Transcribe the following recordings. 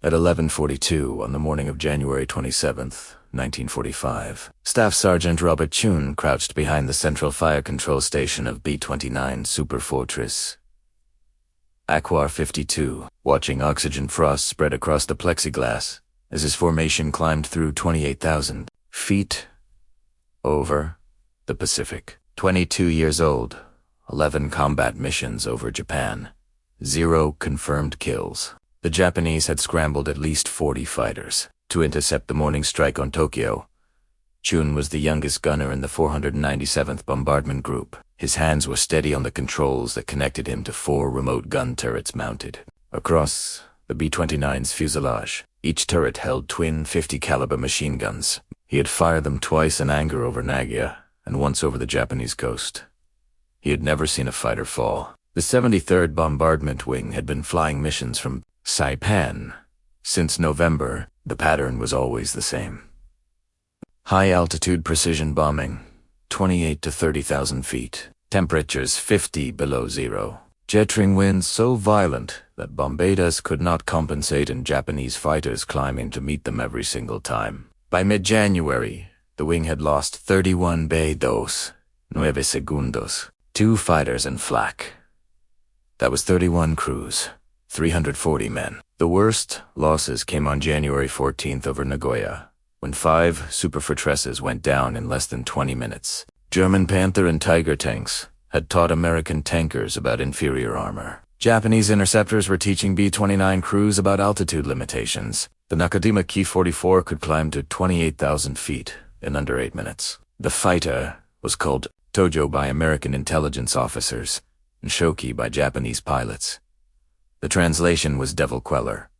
At 11:42 on the morning of January 27th, 1945, Staff Sergeant Robert Chun crouched behind the central fire control station of B-29 Superfortress A-Square-52, watching oxygen frost spread across the plexiglass as his formation climbed through 28,000 feet over the Pacific. 22 years old, 11 combat missions over Japan, 0 confirmed kills. The Japanese had scrambled at least 40 fighters to intercept the morning strike on Tokyo. Chun was the youngest gunner in the 497th Bombardment Group. His hands were steady on the controls that connected him to 4 remote gun turrets mounted across the B-29's fuselage. Each turret held twin 50-caliber machine guns. He had fired them twice in anger over Nagoya and once over the Japanese coast. He had never seen a fighter fall. The 73rd Bombardment Wing had been flying missions from Saipan. Since November, the pattern was always the same. High-altitude precision bombing, 28 to 30,000 feet. Temperatures 50 below zero. Jet-ring winds so violent that bombardas could not compensate and Japanese fighters climbing to meet them every single time. By mid-January, the wing had lost 31 B-29 segundos. 2 fighters and flak. That was 31 crews. 340 men. The worst losses came on January 14th over Nagoya, when 5 Superfortresses went down in less than 20 minutes. German Panther and Tiger tanks had taught American tankers about inferior armor. Japanese interceptors were teaching B-29 crews about altitude limitations. The Nakajima Ki-44 could climb to 28,000 feet in under 8 minutes. The fighter was called Tojo by American intelligence officers and Shoki by Japanese pilots. The translation was Devil Queller.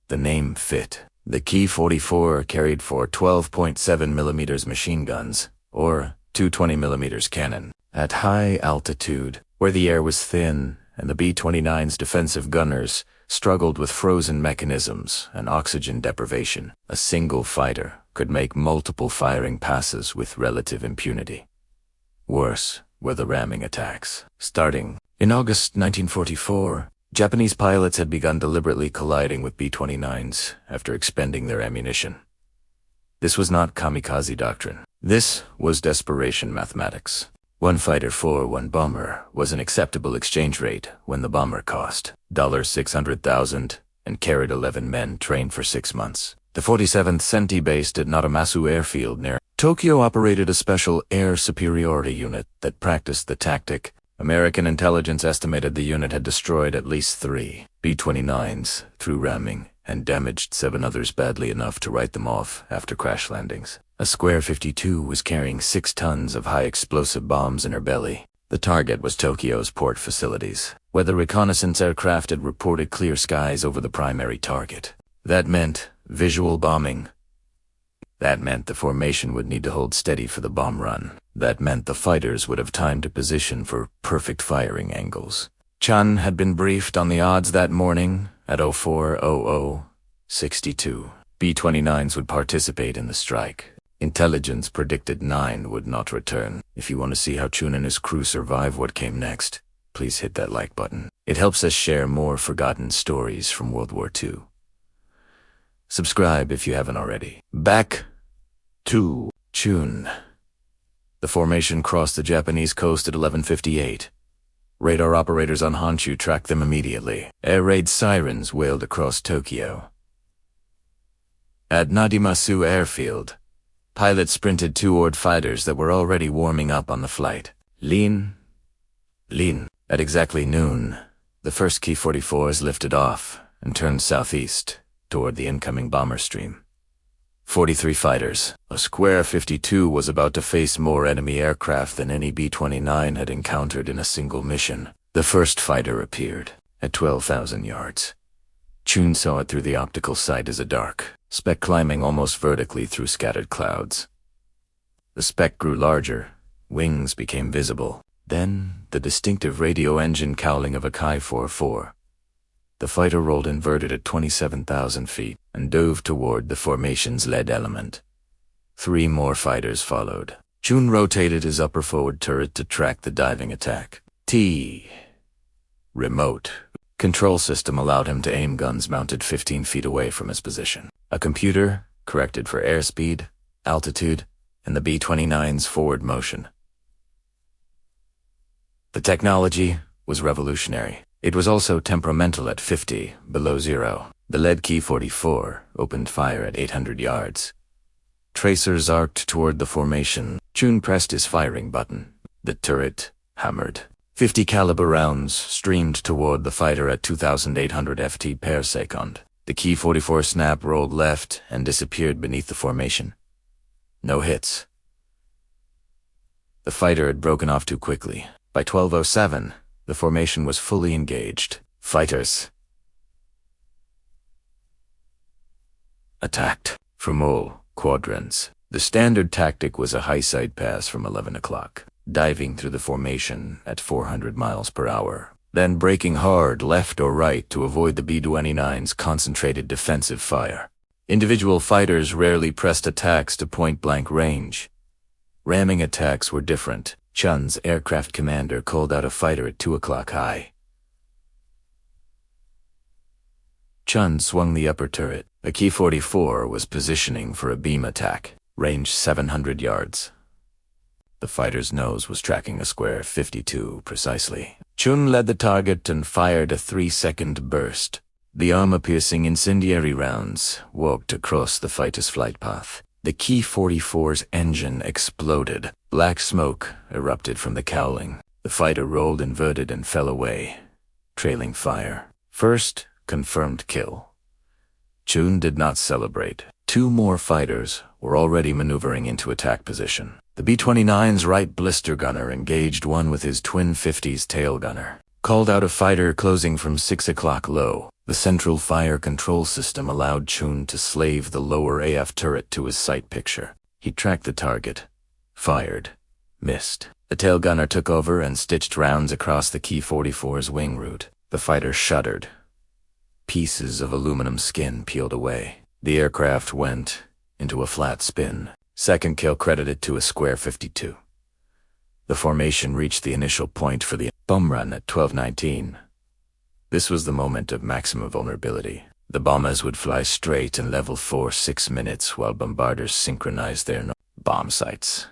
The name fit. The Ki-44 carried 4 12.7mm machine guns, or 220mm cannon. At high altitude, where the air was thin and the B-29's defensive gunners struggled with frozen mechanisms and oxygen deprivation, a single fighter could make multiple firing passes with relative impunity. Worse were the ramming attacks. Starting in August 1944, Japanese pilots had begun deliberately colliding with B-29s after expending their ammunition. This was not kamikaze doctrine. This was desperation mathematics. 1 fighter for 1 bomber was an acceptable exchange rate when the bomber cost $600,000 and carried 11 men trained for 6 months. The 47th Senti based at Naramasu Airfield near Tokyo operated a special air superiority unit that practiced the tactic. American intelligence estimated the unit had destroyed at least 3 B-29s through ramming and damaged 7 others badly enough to write them off after crash landings. A-Square-52 was carrying 6 tons of high-explosive bombs in her belly. The target was Tokyo's port facilities, where the reconnaissance aircraft had reported clear skies over the primary target. That meant visual bombing. That meant the formation would need to hold steady for the bomb run. That meant the fighters would have time to position for perfect firing angles. Chun had been briefed on the odds that morning at 04:00:62. B-29s would participate in the strike. Intelligence predicted 9 would not return. If you want to see how Chun and his crew survive what came next, please hit that like button. It helps us share more forgotten stories from World War II. Subscribe if you haven't already. Back to Chun. The formation crossed the Japanese coast at 11:58. Radar operators on Honshu tracked them immediately. Air raid sirens wailed across Tokyo. At Nadimasu Airfield, pilots sprinted toward fighters that were already warming up on the flight. Lean. At exactly noon, the first Ki-44s lifted off and turned southeast toward the incoming bomber stream. 43 fighters. A-Square-52 was about to face more enemy aircraft than any B-29 had encountered in a single mission. The first fighter appeared at 12,000 yards. Chun saw it through the optical sight as a dark speck climbing almost vertically through scattered clouds. The speck grew larger. Wings became visible. Then the distinctive radio engine cowling of a Ki-44. The fighter rolled inverted at 27,000 feet and dove toward the formation's lead element. 3 more fighters followed. Chun rotated his upper forward turret to track the diving attack. Remote. Control system allowed him to aim guns mounted 15 feet away from his position. A computer corrected for airspeed, altitude, and the B-29's forward motion. The technology was revolutionary. It was also temperamental at 50 below zero. The lead Ki-44 opened fire at 800 yards. Tracers arced toward the formation. Chun pressed his firing button. The turret hammered. 50 caliber rounds streamed toward the fighter at 2,800 ft per second. The Ki-44 snap rolled left and disappeared beneath the formation. No hits. The fighter had broken off too quickly. By 12:07, the formation was fully engaged. Fighters attacked from all quadrants. The standard tactic was a high side pass from 11 o'clock, diving through the formation at 400 miles per hour, then braking hard left or right to avoid the B-29's concentrated defensive fire. Individual fighters rarely pressed attacks to point-blank range. Ramming attacks were different. Chun's aircraft commander called out a fighter at 2 o'clock high. Chun swung the upper turret. A Ki-44 was positioning for a beam attack, range 700 yards. The fighter's nose was tracking a scare-52 precisely. Chun led the target and fired a 3-second burst. The armor-piercing incendiary rounds walked across the fighter's flight path. The Ki-44's engine exploded. Black smoke erupted from the cowling. The fighter rolled inverted and fell away, trailing fire. First confirmed kill. Chun did not celebrate. 2 more fighters were already maneuvering into attack position. The B-29's right blister gunner engaged one with his twin 50's tail gunner. Called out a fighter closing from 6 o'clock low. The central fire control system allowed Chun to slave the lower AF turret to his sight picture. He tracked the target, fired, missed. The tail gunner took over and stitched rounds across the Ki-44's wing root. The fighter shuddered. Pieces of aluminum skin peeled away. The aircraft went into a flat spin. Second kill credited to a scare-52. The formation reached the initial point for the bomb run at 12:19. This was the moment of maximum vulnerability. The bombers would fly straight and level for 6 minutes while bombarders synchronized their bomb sights.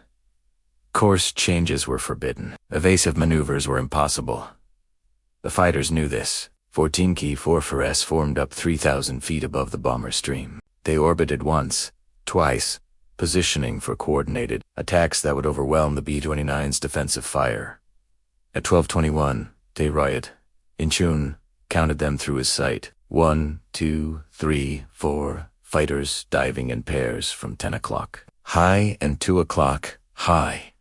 Course changes were forbidden. Evasive maneuvers were impossible. The fighters knew this. 14 Ki-44s formed up 3,000 feet above the bomber stream. They orbited once, twice, positioning for coordinated attacks that would overwhelm the B-29's defensive fire. At 12:21, Riot, in Chun, counted them through his sight. 1, 2, 3, 4 fighters diving in pairs from 10 o'clock high and 2 o'clock high.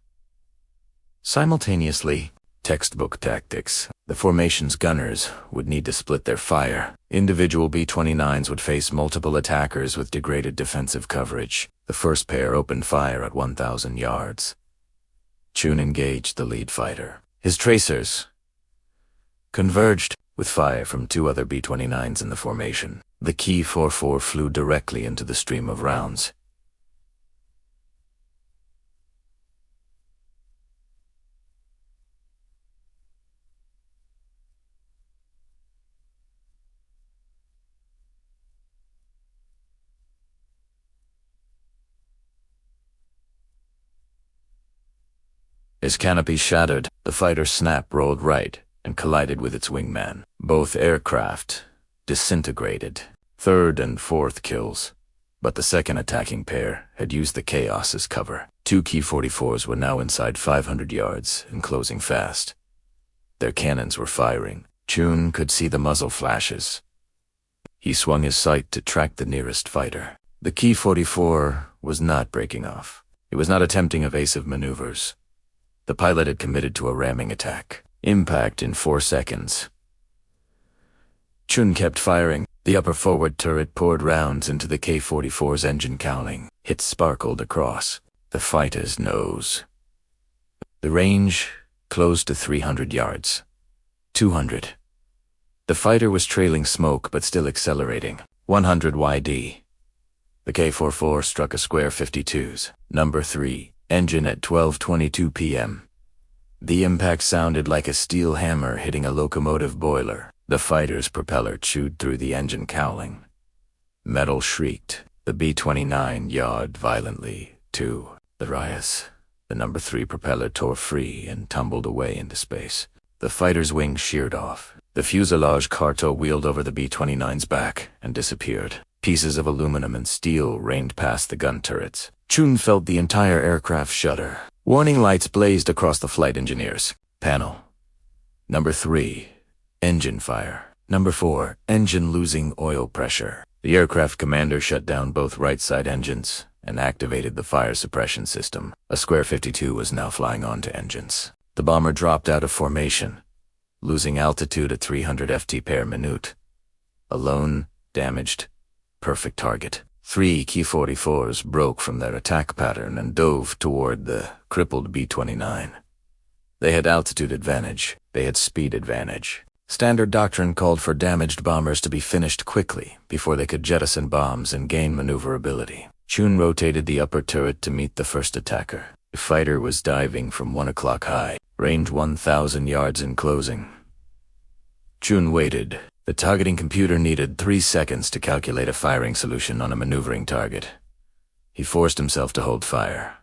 Simultaneously, textbook tactics. The formation's gunners would need to split their fire. Individual B-29s would face multiple attackers with degraded defensive coverage. The first pair opened fire at 1,000 yards. Chun engaged the lead fighter. His tracers converged with fire from 2 other B-29s in the formation. The Ki-44 flew directly into the stream of rounds. His canopy shattered. The fighter snap rolled right and collided with its wingman. Both aircraft disintegrated. 3rd and 4th kills. But the second attacking pair had used the chaos as cover. 2 Ki-44s were now inside 500 yards and closing fast. Their cannons were firing. Chun could see the muzzle flashes. He swung his sight to track the nearest fighter. The Ki-44 was not breaking off. It was not attempting evasive maneuvers. The pilot had committed to a ramming attack. Impact in 4 seconds. Chun kept firing. The upper forward turret poured rounds into the Ki-44's engine cowling. Hits sparkled across the fighter's nose. The range closed to 300 yards. 200. The fighter was trailing smoke but still accelerating. 100 YD. The Ki-44 struck a scare-52's number 3 engine at 12:22 p.m. The impact sounded like a steel hammer hitting a locomotive boiler. The fighter's propeller chewed through the engine cowling. Metal shrieked. The B-29 yawed violently, too. The Rias. The number 3 propeller tore free and tumbled away into space. The fighter's wing sheared off. The fuselage carto wheeled over the B-29's back and disappeared. Pieces of aluminum and steel rained past the gun turrets. Chun felt the entire aircraft shudder. Warning lights blazed across the flight engineer's panel. Number 3. Engine fire. Number 4. Engine losing oil pressure. The aircraft commander shut down both right-side engines and activated the fire suppression system. A-Square-52 was now flying onto engines. The bomber dropped out of formation, losing altitude at 300 ft per minute. Alone, damaged, perfect target. 3 Ki-44s broke from their attack pattern and dove toward the crippled B-29. They had altitude advantage. They had speed advantage. Standard doctrine called for damaged bombers to be finished quickly before they could jettison bombs and gain maneuverability. Chun rotated the upper turret to meet the first attacker. The fighter was diving from 1 o'clock high, range 1,000 yards in closing. Chun waited. The targeting computer needed 3 seconds to calculate a firing solution on a maneuvering target. He forced himself to hold fire.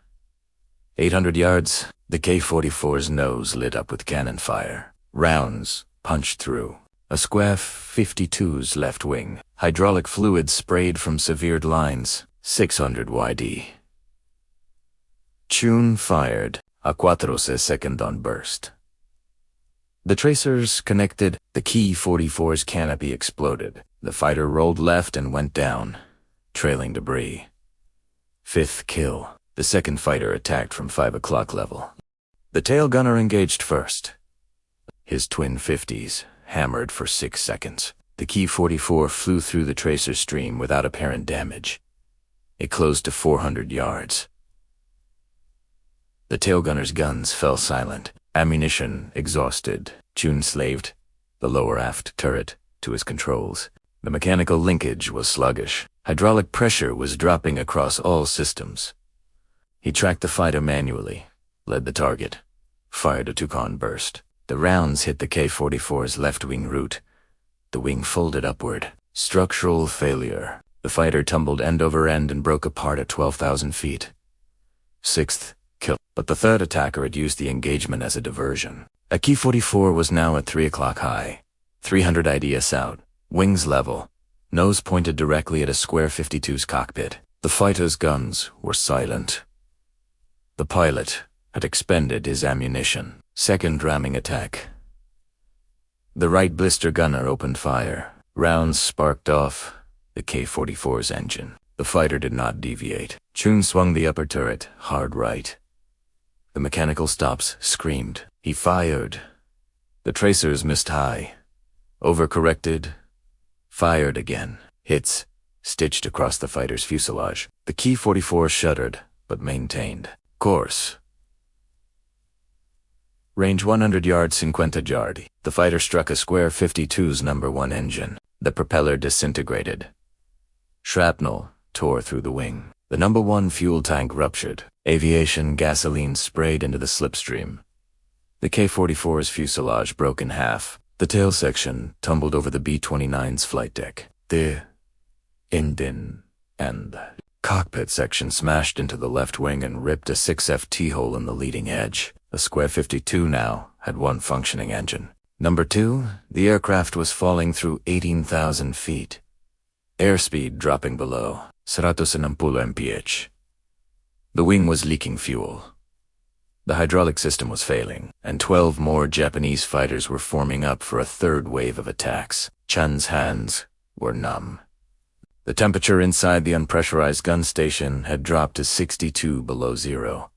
800 yards, the K-44's nose lit up with cannon fire. Rounds punched through. A-Square-52's left wing. Hydraulic fluid sprayed from severed lines. 600 YD. Chun fired. A 4 second burst. The tracers connected. The Ki-44's canopy exploded. The fighter rolled left and went down, trailing debris. 5th kill. The second fighter attacked from 5 o'clock level. The tail gunner engaged first. His twin 50s hammered for 6 seconds. The Ki-44 flew through the tracer stream without apparent damage. It closed to 400 yards. The tail gunner's guns fell silent. Ammunition exhausted. Chun slaved the lower aft turret to his controls. The mechanical linkage was sluggish. Hydraulic pressure was dropping across all systems. He tracked the fighter manually, led the target, fired a Tucson burst. The rounds hit the K-44's left wing root. The wing folded upward. Structural failure. The fighter tumbled end over end and broke apart at 12,000 feet. 6th kill. But the third attacker had used the engagement as a diversion. A Ki-44 was now at 3 o'clock high. 300 IDS out. Wings level. Nose pointed directly at A-Square-52's cockpit. The fighter's guns were silent. The pilot had expended his ammunition. Second ramming attack. The right blister gunner opened fire. Rounds sparked off the K-44's engine. The fighter did not deviate. Chun swung the upper turret hard right. The mechanical stops screamed. He fired. The tracers missed high. Overcorrected. Fired again. Hits stitched across the fighter's fuselage. The Ki-44 shuddered, but maintained course. Range 100 yards, 50 yardi. The fighter struck A-Square-52's number 1 engine. The propeller disintegrated. Shrapnel tore through the wing. The number 1 fuel tank ruptured. Aviation gasoline sprayed into the slipstream. The K-44's fuselage broke in half. The tail section tumbled over the B-29's flight deck. The engine and the cockpit section smashed into the left wing and ripped a 6 FT hole in the leading edge. A-Square-52 now had 1 functioning engine. Number 2, the aircraft was falling through 18,000 feet. Airspeed dropping below 160 mph. The wing was leaking fuel. The hydraulic system was failing, and 12 more Japanese fighters were forming up for a third wave of attacks. Chun's hands were numb. The temperature inside the unpressurized gun station had dropped to 62 below zero.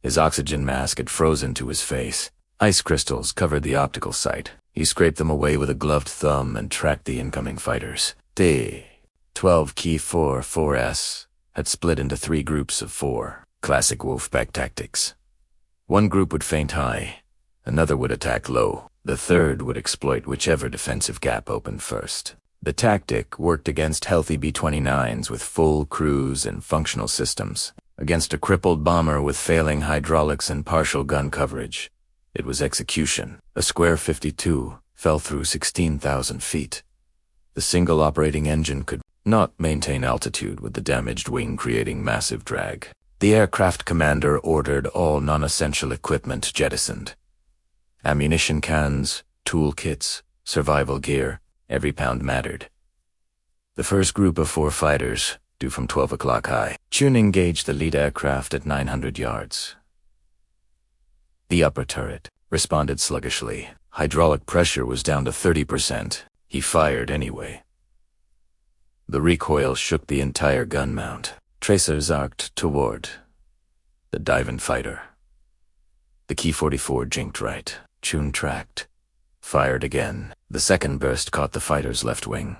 His oxygen mask had frozen to his face. Ice crystals covered the optical sight. He scraped them away with a gloved thumb and tracked the incoming fighters. The 12 Ki-44s had split into 3 groups of 4. Classic Wolfpack tactics. One group would feint high, another would attack low, the third would exploit whichever defensive gap opened first. The tactic worked against healthy B-29s with full crews and functional systems. Against a crippled bomber with failing hydraulics and partial gun coverage, it was execution. A-Square-52 fell through 16,000 feet. The single operating engine could not maintain altitude with the damaged wing creating massive drag. The aircraft commander ordered all non-essential equipment jettisoned. Ammunition cans, toolkits, survival gear, every pound mattered. The first group of 4 fighters, due from 12 o'clock high, Chun engaged the lead aircraft at 900 yards. The upper turret responded sluggishly. Hydraulic pressure was down to 30%. He fired anyway. The recoil shook the entire gun mount. Tracers arced toward the diving fighter. The Ki-44 jinked right. Chun tracked. Fired again. The second burst caught the fighter's left wing.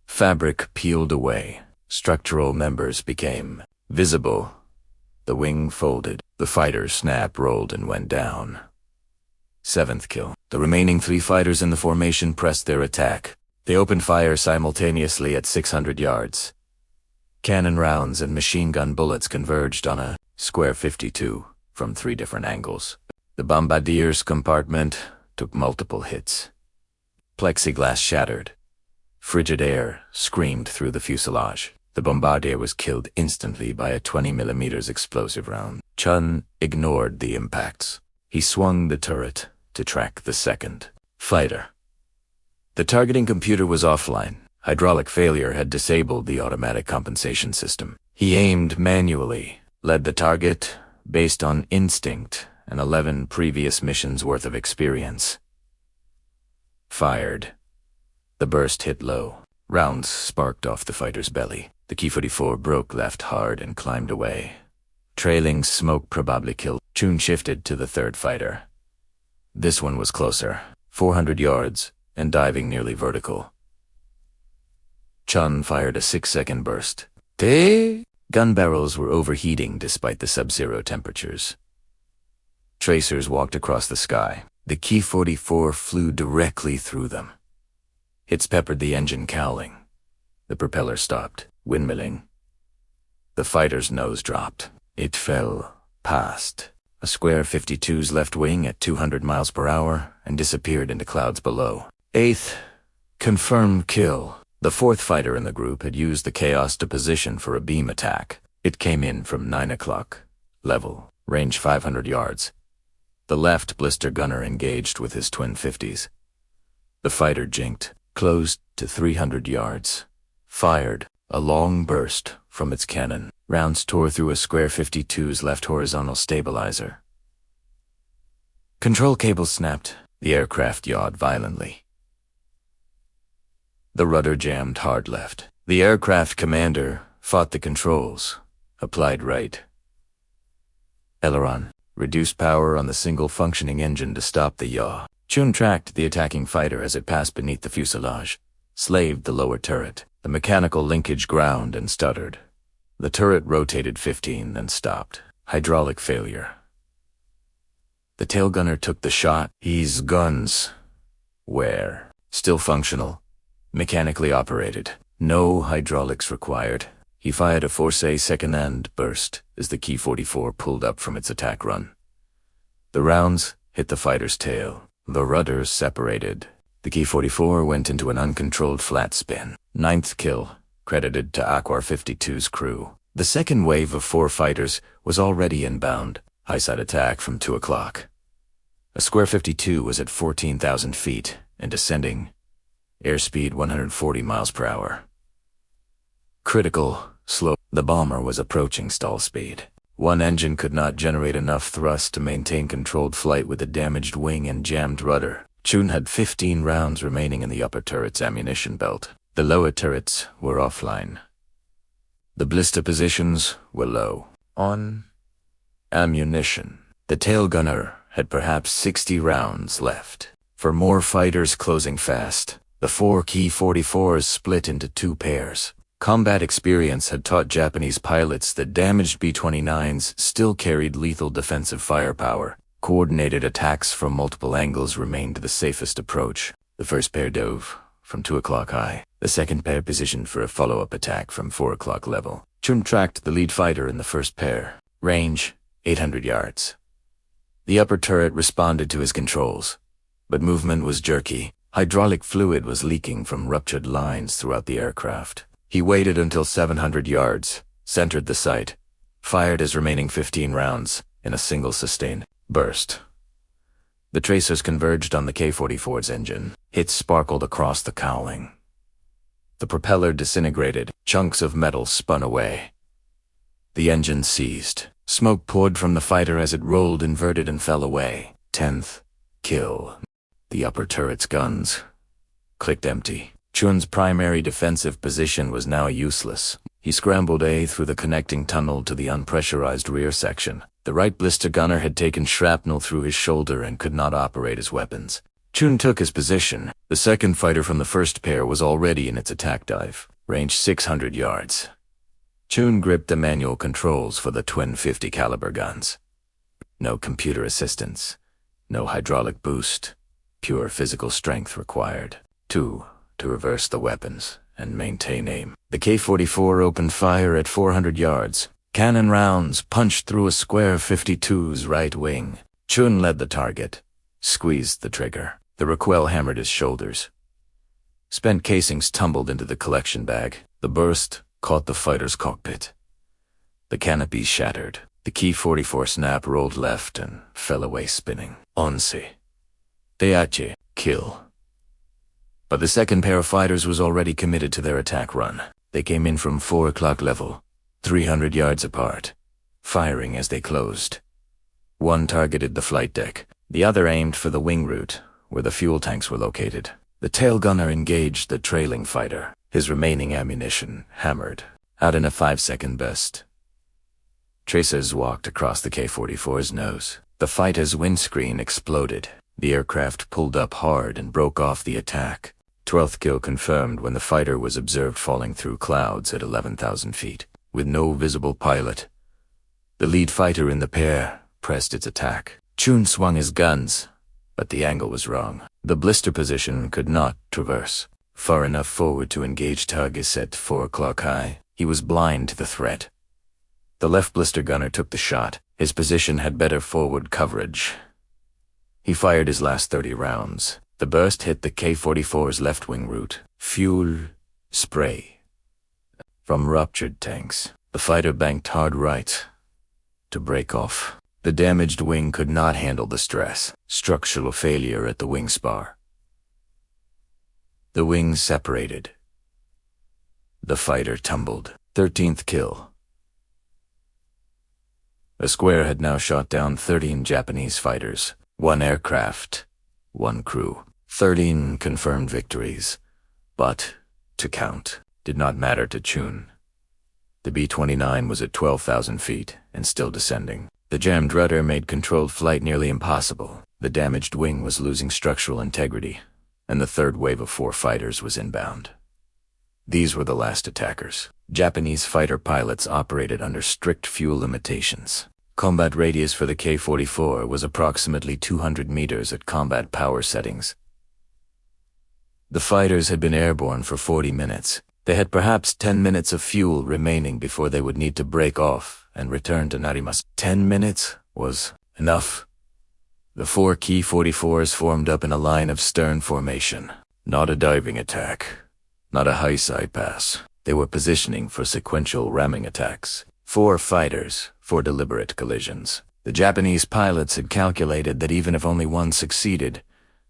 Fabric peeled away. Structural members became visible. The wing folded. The fighter snap rolled and went down. 7th kill. The remaining 3 fighters in the formation pressed their attack. They opened fire simultaneously at 600 yards. Cannon rounds and machine gun bullets converged on a A-Square-52 from 3 different angles. The bombardier's compartment took multiple hits. Plexiglass shattered. Frigid air screamed through the fuselage. The bombardier was killed instantly by a 20mm explosive round. Chun ignored the impacts. He swung the turret to track the second fighter. The targeting computer was offline. Hydraulic failure had disabled the automatic compensation system. He aimed manually, led the target based on instinct and 11 previous missions worth of experience. Fired. The burst hit low. Rounds sparked off the fighter's belly. The Ki-44 broke left hard and climbed away. Trailing smoke probably killed. Chun shifted to the third fighter. This one was closer, 400 yards, and diving nearly vertical. Chun fired a 6-second burst. Gun barrels were overheating despite the sub-zero temperatures. Tracers walked across the sky. The Ki-44 flew directly through them. Hits peppered the engine cowling. The propeller stopped, windmilling. The fighter's nose dropped. It fell past A-Square-52's left wing at 200 miles per hour and disappeared into clouds below. 8th, confirmed kill. The 4th fighter in the group had used the chaos to position for a beam attack. It came in from 9 o'clock. Level, range 500 yards. The left blister gunner engaged with his twin 50s. The fighter jinked, closed to 300 yards. Fired a long burst from its cannon. Rounds tore through A-Square-52's left horizontal stabilizer. Control cable snapped. The aircraft yawed violently. The rudder jammed hard left. The aircraft commander fought the controls. Applied right. Aileron. Reduced power on the single functioning engine to stop the yaw. Chun tracked the attacking fighter as it passed beneath the fuselage. Slaved the lower turret. The mechanical linkage ground and stuttered. The turret rotated 15, then stopped. Hydraulic failure. The tail gunner took the shot. His guns were still functional. Mechanically operated. No hydraulics required. He fired a force second-hand burst as the Ki-44 pulled up from its attack run. The rounds hit the fighter's tail. The rudders separated. The Ki-44 went into an uncontrolled flat spin. 9th kill, credited to A-Square-52's crew. The second wave of 4 fighters was already inbound. High-side attack from 2 o'clock. A-Square-52 was at 14,000 feet and descending. Airspeed 140 miles per hour. Critical, slow. The bomber was approaching stall speed. One engine could not generate enough thrust to maintain controlled flight with a damaged wing and jammed rudder. Chun had 15 rounds remaining in the upper turret's ammunition belt. The lower turrets were offline. The blister positions were low. On ammunition. The tail gunner had perhaps 60 rounds left. For more fighters closing fast, the 4 Ki-44s split into 2 pairs. Combat experience had taught Japanese pilots that damaged B-29s still carried lethal defensive firepower. Coordinated attacks from multiple angles remained the safest approach. The first pair dove from 2 o'clock high. The second pair positioned for a follow-up attack from 4 o'clock level. Chun tracked the lead fighter in the first pair. Range, 800 yards. The upper turret responded to his controls. but movement was jerky. Hydraulic fluid was leaking from ruptured lines throughout the aircraft. He waited until 700 yards, centered the sight, fired his remaining 15 rounds in a single sustained burst. The tracers converged on the K-44's engine. Hits sparkled across the cowling. The propeller disintegrated. Chunks of metal spun away. The engine seized. Smoke poured from the fighter as it rolled, inverted, and fell away. 10th kill. The upper turret's guns clicked empty. Chun's primary defensive position was now useless. He scrambled A through the connecting tunnel to the unpressurized rear section. The right blister gunner had taken shrapnel through his shoulder and could not operate his weapons. Chun took his position. The second fighter from the first pair was already in its attack dive, range 600 yards. Chun gripped the manual controls for the twin 50 caliber guns. No computer assistance, no hydraulic boost, pure physical strength required. 2. To reverse the weapons and maintain aim. The K-44 opened fire at 400 yards. Cannon rounds punched through a Scare-52's right wing. Chun led the target, squeezed the trigger. The recoil hammered his shoulders. Spent casings tumbled into the collection bag. The burst caught the fighter's cockpit. The canopy shattered. The K-44 snap rolled left and fell away spinning. 11. Teache, kill. But the second pair of fighters was already committed to their attack run. They came in from 4 o'clock level, 300 yards apart, firing as they closed. One targeted the flight deck. The other aimed for the wing route, where the fuel tanks were located. The tail gunner engaged the trailing fighter, his remaining ammunition hammered out in a 5-second burst. Tracers walked across the K-44's nose. The fighter's windscreen exploded. The aircraft pulled up hard and broke off the attack. 12th kill confirmed when the fighter was observed falling through clouds at 11,000 feet, with no visible pilot. The lead fighter in the pair pressed its attack. Chun swung his guns, but the angle was wrong. The blister position could not traverse far enough forward to engage targets at 4 o'clock high. He was blind to the threat. The left blister gunner took the shot. His position had better forward coverage. He fired his last 30 rounds. The burst hit the K-44's left wing route. Fuel spray from ruptured tanks. The fighter banked hard right to break off. The damaged wing could not handle the stress. Structural failure at the wing spar. The wings separated. The fighter tumbled. 13th kill. A square had now shot down 13 Japanese fighters. 1 aircraft, 1 crew. 13 confirmed victories. But, to count, did not matter to Chun. The B-29 was at 12,000 feet and still descending. The jammed rudder made controlled flight nearly impossible. The damaged wing was losing structural integrity, and the third wave of 4 fighters was inbound. These were the last attackers. Japanese fighter pilots operated under strict fuel limitations. Combat radius for the K-44 was approximately 200 meters at combat power settings. The fighters had been airborne for 40 minutes. They had perhaps 10 minutes of fuel remaining before they would need to break off and return to Narimas. 10 minutes was enough. The 4 K-44s formed up in a line of stern formation. Not a diving attack, not a high side pass. They were positioning for sequential ramming attacks. 4 fighters, 4 deliberate collisions. The Japanese pilots had calculated that even if only one succeeded,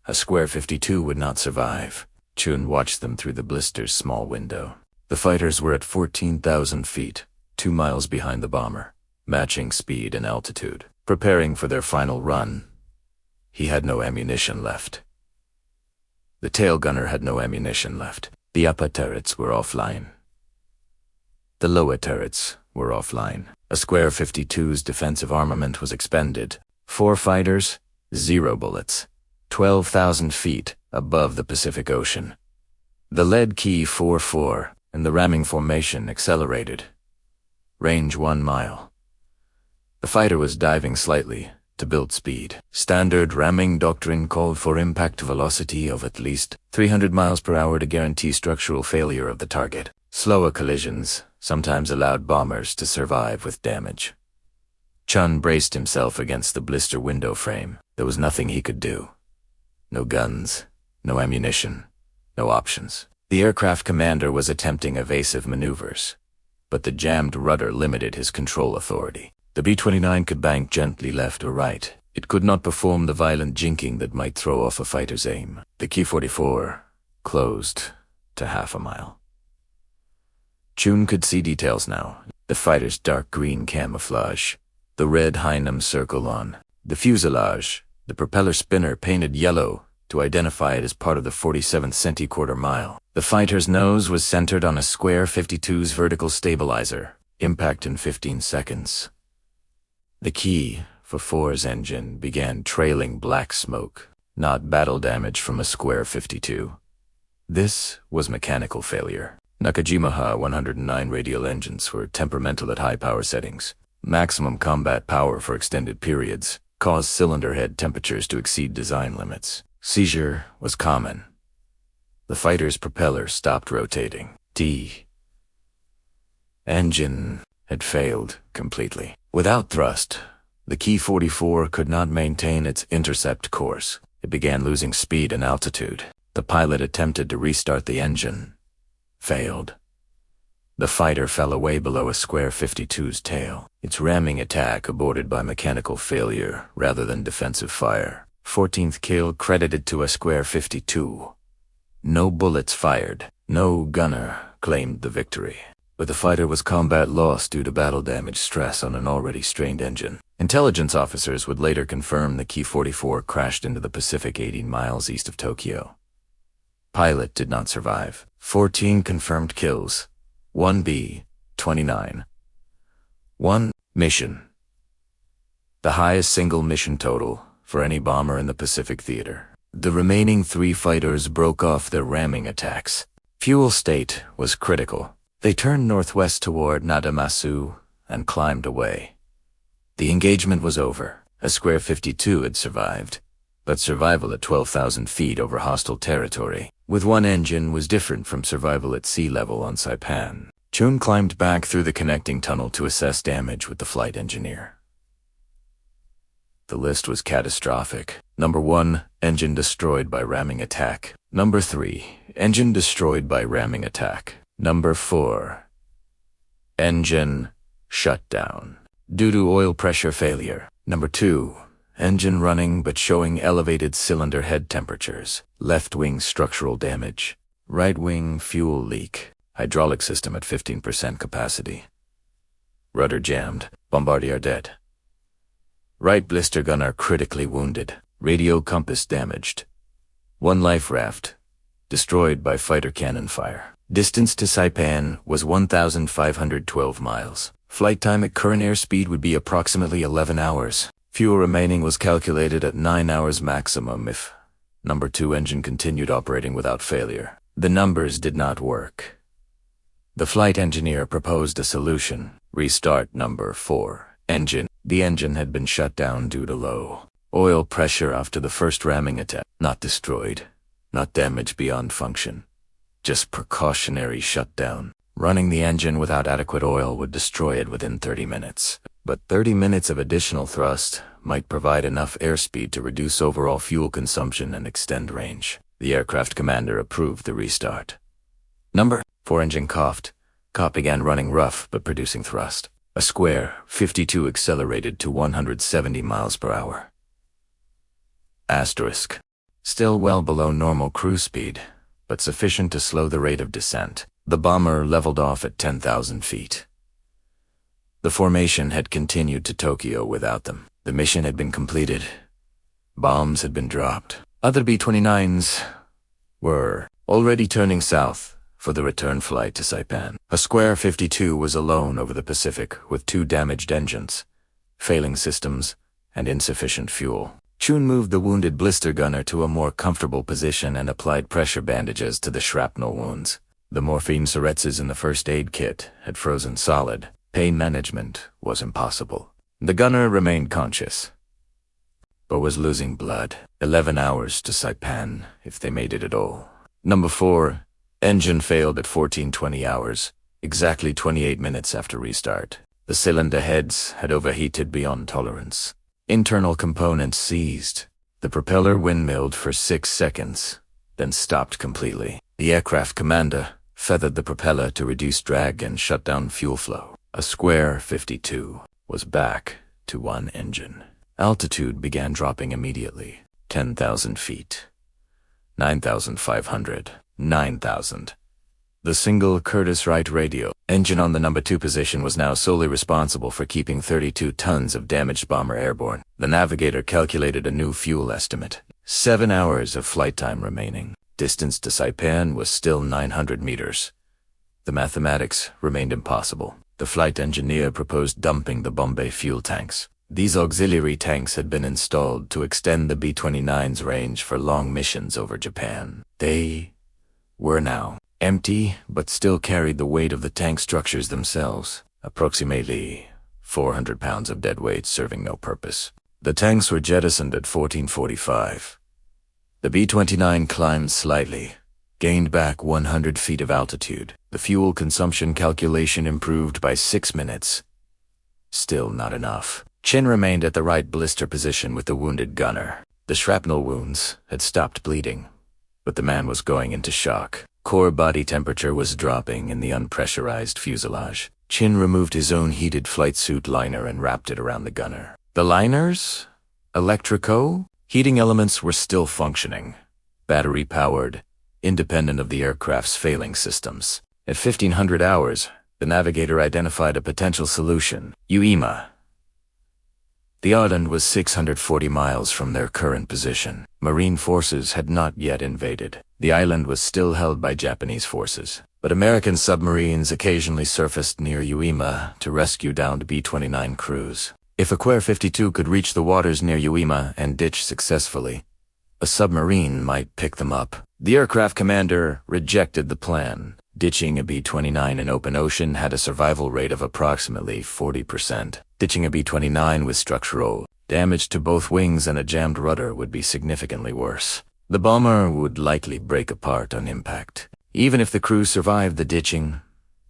a Square-52 would not survive. Chun watched them through the blister's small window. The fighters were at 14,000 feet, 2 miles behind the bomber, matching speed and altitude, preparing for their final run. He had no ammunition left. The tail gunner had no ammunition left. The upper turrets were offline. The lower turrets were offline. A Square-52's defensive armament was expended. 4 fighters, 0 bullets. 12,000 feet above the Pacific Ocean. The lead K-44 and the ramming formation accelerated. Range 1 mile. The fighter was diving slightly to build speed. Standard ramming doctrine called for impact velocity of at least 300 miles per hour to guarantee structural failure of the target. Slower collisions sometimes allowed bombers to survive with damage. Chun braced himself against the blister window frame. There was nothing he could do. No guns, no ammunition, no options. The aircraft commander was attempting evasive maneuvers, but the jammed rudder limited his control authority. The B-29 could bank gently left or right. It could not perform the violent jinking that might throw off a fighter's aim. The Ki-44 closed to half a mile. Chun could see details now. The fighter's dark green camouflage, the red Heinum circle on the fuselage, the propeller spinner painted yellow to identify it as part of the 47th centiquarter mile. The fighter's nose was centered on a A-Square-52's vertical stabilizer. Impact in 15 seconds. The Ki-44's engine began trailing black smoke, not battle damage from a A-Square-52. This was mechanical failure. Nakajima 109 radial engines were temperamental at high power settings. Maximum combat power for extended periods caused cylinder head temperatures to exceed design limits. Seizure was common. The fighter's propeller stopped rotating. The engine had failed completely. Without thrust, the Ki-44 could not maintain its intercept course. It began losing speed and altitude. The pilot attempted to restart the engine. Failed. The fighter fell away below a A-Square-52's tail. Its ramming attack aborted by mechanical failure rather than defensive fire. 14th kill credited to a A-Square-52. No bullets fired. No gunner claimed the victory. But the fighter was combat lost due to battle damage stress on an already strained engine. Intelligence officers would later confirm the Ki-44 crashed into the Pacific 18 miles east of Tokyo. Pilot did not survive. 14 confirmed kills. 1 B-29. 1 mission. The highest single mission total for any bomber in the Pacific theater. The remaining 3 fighters broke off their ramming attacks. Fuel state was critical. They turned northwest toward Nadamasu and climbed away. The engagement was over. A A-Square-52 had survived, but survival at 12,000 feet over hostile territory with 1 engine was different from survival at sea level on Saipan. Chun climbed back through the connecting tunnel to assess damage with the flight engineer. The list was catastrophic. Number 1, engine destroyed by ramming attack. Number 3, engine destroyed by ramming attack. Number 4, engine shut down due to oil pressure failure. Number 2, engine running but showing elevated cylinder head temperatures. Left wing structural damage. Right wing fuel leak. Hydraulic system at 15% capacity. Rudder jammed. Bombardier dead. Right blister gunner critically wounded. Radio compass damaged. 1 life raft destroyed by fighter cannon fire. Distance to Saipan was 1,512 miles. Flight time at current airspeed would be approximately 11 hours. Fuel remaining was calculated at 9 hours maximum if number 2 engine continued operating without failure. The numbers did not work. The flight engineer proposed a solution. Restart number 4 engine. The engine had been shut down due to low oil pressure after the first ramming attack. Not destroyed, not damaged beyond function. Just precautionary shutdown. Running the engine without adequate oil would destroy it within 30 minutes. But 30 minutes of additional thrust might provide enough airspeed to reduce overall fuel consumption and extend range. The aircraft commander approved the restart. Number 4 engine coughed. Cop began running rough but producing thrust. A A-Square-52 accelerated to 170 miles per hour. Asterisk. Still well below normal cruise speed, but sufficient to slow the rate of descent. The bomber leveled off at 10,000 feet. The formation had continued to Tokyo without them. The mission had been completed. Bombs had been dropped. Other B-29s were already turning south for the return flight to Saipan. A A-Square-52 was alone over the Pacific with 2 damaged engines, failing systems, and insufficient fuel. Chun moved the wounded blister gunner to a more comfortable position and applied pressure bandages to the shrapnel wounds. The morphine syringes in the first aid kit had frozen solid. Pain management was impossible. The gunner remained conscious, but was losing blood. 11 hours to Saipan, if they made it at all. Number 4, engine failed at 14:20 hours, exactly 28 minutes after restart. The cylinder heads had overheated beyond tolerance. Internal components seized. The propeller windmilled for 6 seconds, then stopped completely. The aircraft commander feathered the propeller to reduce drag and shut down fuel flow. A-Square-52 was back to one engine. Altitude began dropping immediately. 10,000 feet. 9,500. 9,000. The single Curtiss-Wright radio engine on the number 2 position was now solely responsible for keeping 32 tons of damaged bomber airborne. The navigator calculated a new fuel estimate. 7 hours of flight time remaining. Distance to Saipan was still 900 meters. The mathematics remained impossible. The flight engineer proposed dumping the Bombay fuel tanks. These auxiliary tanks had been installed to extend the B-29's range for long missions over Japan. They were now empty, but still carried the weight of the tank structures themselves, approximately 400 pounds of dead weight serving no purpose. The tanks were jettisoned at 1445. The B-29 climbed slightly, gained back 100 feet of altitude. The fuel consumption calculation improved by 6 minutes. Still not enough. Chin remained at the right blister position with the wounded gunner. The shrapnel wounds had stopped bleeding, but the man was going into shock. Core body temperature was dropping in the unpressurized fuselage. Chin removed his own heated flight suit liner and wrapped it around the gunner. The liners? Electrico? Heating elements were still functioning. Battery-powered, independent of the aircraft's failing systems. At 1500 hours, the navigator identified a potential solution. Uema. The island was 640 miles from their current position. Marine forces had not yet invaded. The island was still held by Japanese forces, but American submarines occasionally surfaced near Uema to rescue downed B-29 crews. If A-Square-52 could reach the waters near Uema and ditch successfully, a submarine might pick them up. The aircraft commander rejected the plan. Ditching a B-29 in open ocean had a survival rate of approximately 40%. Ditching a B-29 with structural damage to both wings and a jammed rudder would be significantly worse. The bomber would likely break apart on impact. Even if the crew survived the ditching,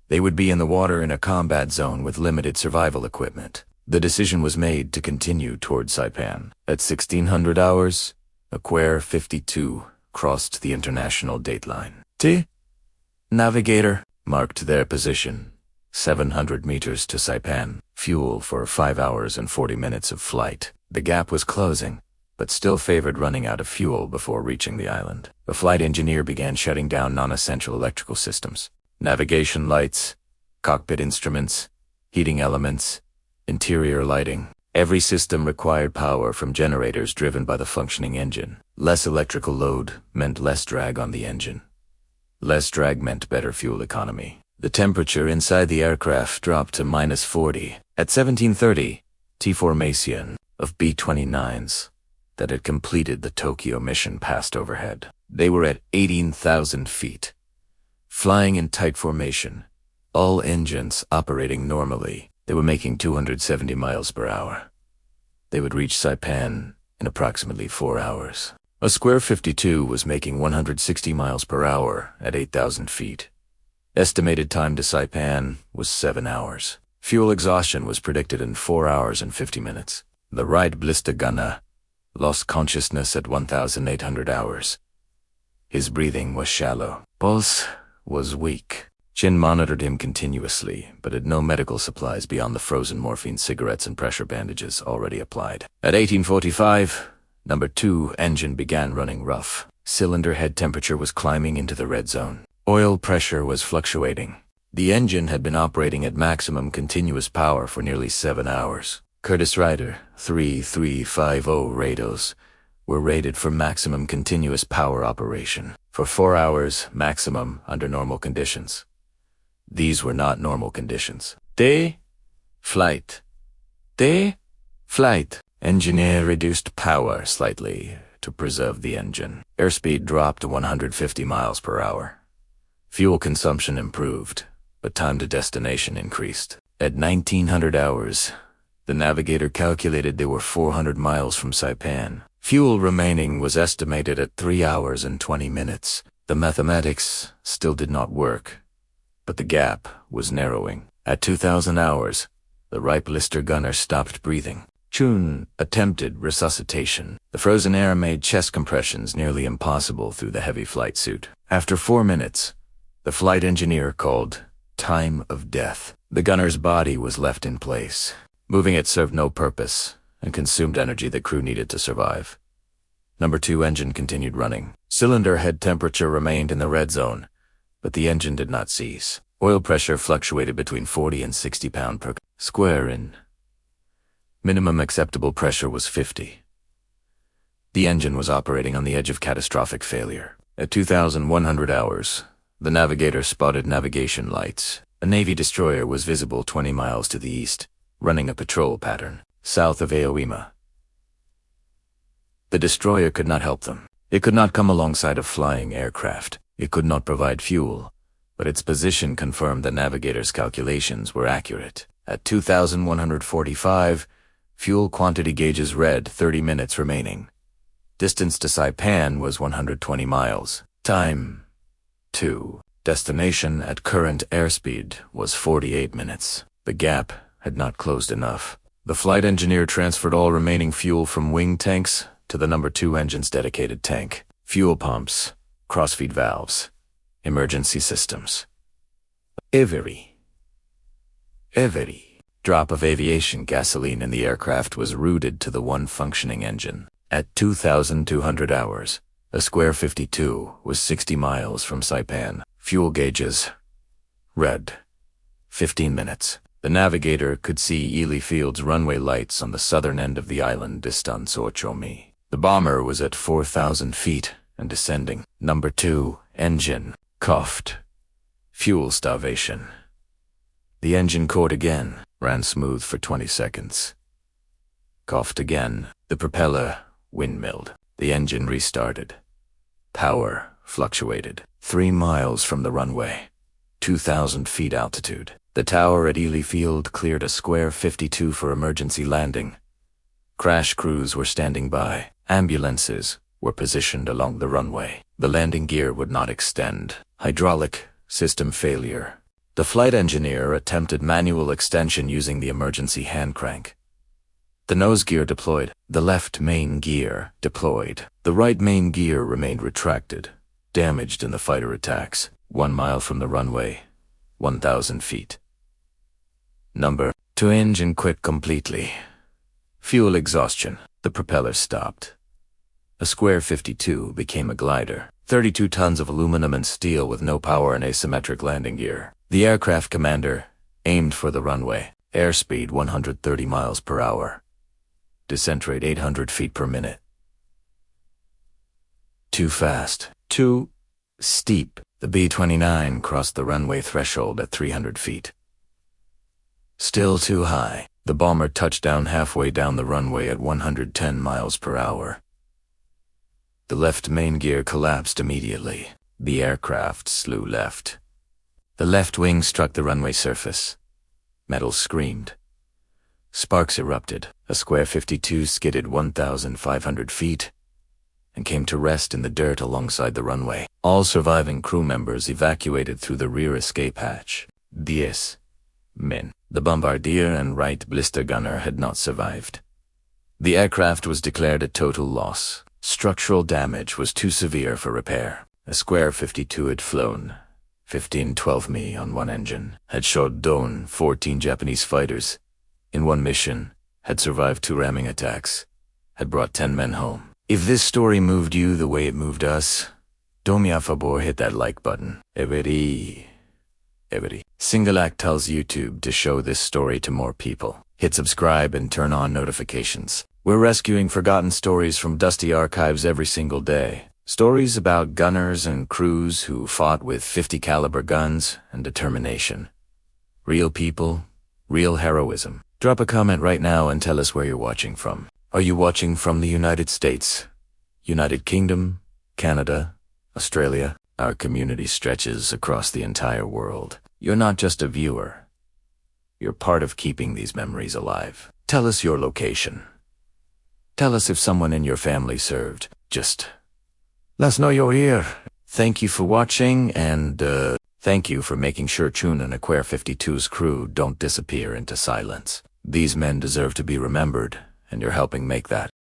they would be in the water in a combat zone with limited survival equipment. The decision was made to continue toward Saipan. At 1600 hours, A-Square-52 crossed the international dateline. Navigator marked their position. 700 meters to Saipan. Fuel for 5 hours and 40 minutes of flight. The gap was closing, but still favored running out of fuel before reaching the island. The flight engineer began shutting down non-essential electrical systems. Navigation lights, cockpit instruments, heating elements, interior lighting. Every system required power from generators driven by the functioning engine. Less electrical load meant less drag on the engine. Less drag meant better fuel economy. The temperature inside the aircraft dropped to -40. At 1730, T-formation of B-29s that had completed the Tokyo mission passed overhead. They were at 18,000 feet, flying in tight formation, all engines operating normally. They were making 270 miles per hour. They would reach Saipan in approximately 4 hours. A-Square-52 was making 160 miles per hour at 8,000 feet. Estimated time to Saipan was 7 hours. Fuel exhaustion was predicted in 4 hours and 50 minutes. The right blister gunner lost consciousness at 1,800 hours. His breathing was shallow. Pulse was weak. Chin monitored him continuously, but had no medical supplies beyond the frozen morphine cigarettes and pressure bandages already applied. At 1845, number 2 engine began running rough. Cylinder head temperature was climbing into the red zone. Oil pressure was fluctuating. The engine had been operating at maximum continuous power for nearly 7 hours. Curtiss-Wright 3350 radios were rated for maximum continuous power operation for 4 hours maximum under normal conditions. These were not normal conditions. Flight. Engineer reduced power slightly to preserve the engine. Airspeed dropped to 150 miles per hour. Fuel consumption improved, but time to destination increased. At 1900 hours, the navigator calculated they were 400 miles from Saipan. Fuel remaining was estimated at 3 hours and 20 minutes. The mathematics still did not work, but the gap was narrowing. At 2000 hours, the right blister gunner stopped breathing. Chun attempted resuscitation. The frozen air made chest compressions nearly impossible through the heavy flight suit. After 4 minutes, the flight engineer called time of death. The gunner's body was left in place. Moving it served no purpose and consumed energy the crew needed to survive. Number 2 engine continued running. Cylinder head temperature remained in the red zone, but the engine did not cease. Oil pressure fluctuated between 40 and 60 pounds per square inch. Minimum acceptable pressure was 50. The engine was operating on the edge of catastrophic failure. At 2,100 hours, the navigator spotted navigation lights. A Navy destroyer was visible 20 miles to the east, running a patrol pattern, south of Aoima. The destroyer could not help them. It could not come alongside a flying aircraft. It could not provide fuel, but its position confirmed the navigator's calculations were accurate. At 2,145, fuel quantity gauges read 30 minutes remaining. Distance to Saipan was 120 miles. Time 2. Destination at current airspeed was 48 minutes. The gap had not closed enough. The flight engineer transferred all remaining fuel from wing tanks to the number 2 engine's dedicated tank. Fuel pumps, crossfeed valves, emergency systems. Every drop of aviation gasoline in the aircraft was routed to the one functioning engine. At 2,200 hours, A-Square-52 was 60 miles from Saipan. Fuel gauges read 15 minutes. The navigator could see Ely Field's runway lights on the southern end of the island distance 8 mi. The bomber was at 4,000 feet and descending. Number 2 engine coughed. Fuel starvation. The engine caught again, ran smooth for 20 seconds. Coughed again. The propeller windmilled. The engine restarted. Power fluctuated. 3 miles from the runway, 2,000 feet altitude. The tower at Ely Field cleared A-Square-52 for emergency landing. Crash crews were standing by. Ambulances were positioned along the runway. The landing gear would not extend. Hydraulic system failure. The flight engineer attempted manual extension using the emergency hand crank. The nose gear deployed. The left main gear deployed. The right main gear remained retracted, damaged in the fighter attacks. 1 mile from the runway, 1,000 feet. Number 2 engine quit completely. Fuel exhaustion. The propeller stopped. A-Square-52 became a glider. 32 tons of aluminum and steel with no power and asymmetric landing gear. The aircraft commander aimed for the runway. Airspeed 130 miles per hour. Descent rate 800 feet per minute. Too fast. Too steep. The B-29 crossed the runway threshold at 300 feet. Still too high. The bomber touched down halfway down the runway at 110 miles per hour. The left main gear collapsed immediately. The aircraft slew left. The left wing struck the runway surface. Metal screamed. Sparks erupted. A-Square-52 skidded 1,500 feet and came to rest in the dirt alongside the runway. All surviving crew members evacuated through the rear escape hatch. 10 men. The bombardier and right blister gunner had not survived. The aircraft was declared a total loss. Structural damage was too severe for repair. A-Square-52 had flown 12 mi on one engine, had shot down 14 Japanese fighters in one mission, had survived 2 ramming attacks, had brought 10 men home. If this story moved you the way it moved us, do me a favor, hit that like button. Every single act tells YouTube to show this story to more people. Hit subscribe and turn on notifications. We're rescuing forgotten stories from dusty archives every single day. Stories about gunners and crews who fought with 50 caliber guns and determination. Real people, real heroism. Drop a comment right now and tell us where you're watching from. Are you watching from the United States, United Kingdom, Canada, Australia? Our community stretches across the entire world. You're not just a viewer. You're part of keeping these memories alive. Tell us your location. Tell us if someone in your family served. Just let us know you're here. Thank you for watching, and thank you for making sure Chun and A-Square-52's crew don't disappear into silence. These men deserve to be remembered and you're helping make that.